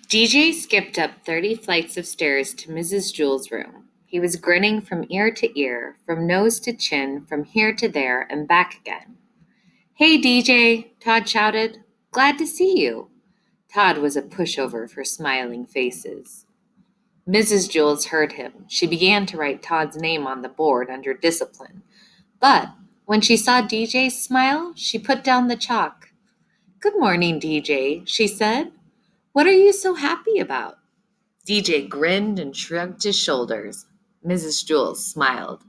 DJ skipped up 30 flights of stairs to Mrs. Jewell's room. He was grinning from ear to ear, from nose to chin, from here to there, and back again. "Hey, DJ," Todd shouted. "Glad to see you." Todd was a pushover for smiling faces. Mrs. Jules heard him. She began to write Todd's name on the board under discipline. But when she saw DJ's smile, she put down the chalk. "Good morning, DJ," she said. "What are you so happy about?" DJ grinned and shrugged his shoulders. Mrs. Jules smiled.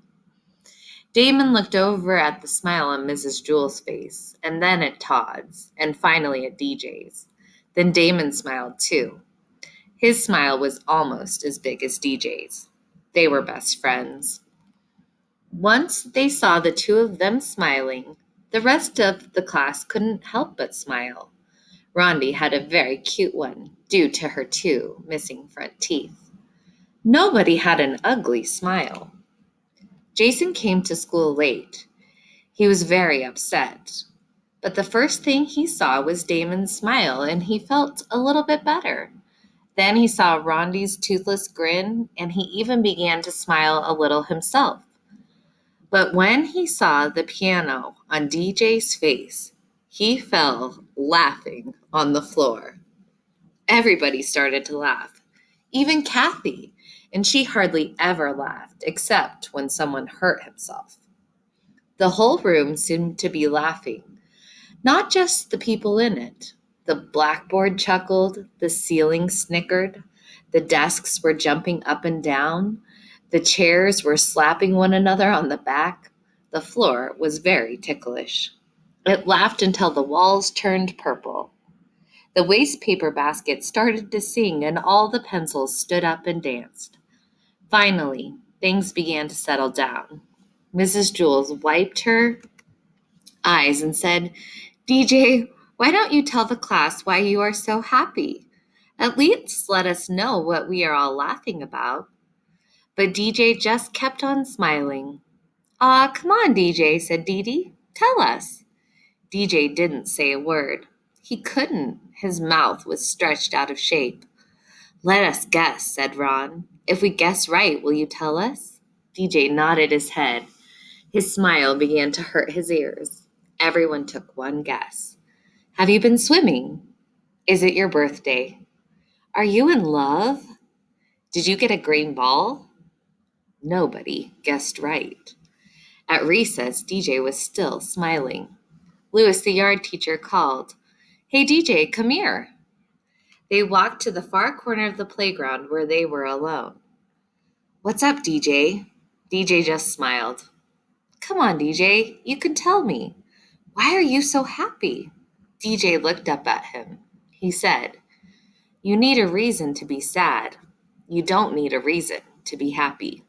Damon looked over at the smile on Mrs. Jules' face, and then at Todd's, and finally at DJ's. Then Damon smiled too. His smile was almost as big as DJ's. They were best friends. Once they saw the two of them smiling, the rest of the class couldn't help but smile. Rondi had a very cute one, due to her two missing front teeth. Nobody had an ugly smile. Jason came to school late. He was very upset. But the first thing he saw was Damon's smile, and he felt a little bit better. Then he saw Rondi's toothless grin, and he even began to smile a little himself. But when he saw the piano on DJ's face, he fell laughing on the floor. Everybody started to laugh, even Kathy, and she hardly ever laughed except when someone hurt himself. The whole room seemed to be laughing, not just the people in it. The blackboard chuckled, the ceiling snickered, the desks were jumping up and down, the chairs were slapping one another on the back. The floor was very ticklish. It laughed until the walls turned purple. The waste paper basket started to sing, and all the pencils stood up and danced. Finally, things began to settle down. Mrs. Jules wiped her eyes and said, "DJ, why don't you tell the class why you are so happy? At least let us know what we are all laughing about." But DJ just kept on smiling. "Aw, come on, DJ," said Dee Dee. "Tell us." DJ didn't say a word. He couldn't. His mouth was stretched out of shape. "Let us guess," said Ron. "If we guess right, will you tell us?" DJ nodded his head. His smile began to hurt his ears. Everyone took one guess. "Have you been swimming? Is it your birthday? Are you in love? Did you get a green ball?" Nobody guessed right. At recess, DJ was still smiling. Lewis, the yard teacher, called, "Hey, DJ, come here." They walked to the far corner of the playground where they were alone. "What's up, DJ?" DJ just smiled. "Come on, DJ, you can tell me. Why are you so happy?" DJ looked up at him. He said, "You need a reason to be sad. You don't need a reason to be happy."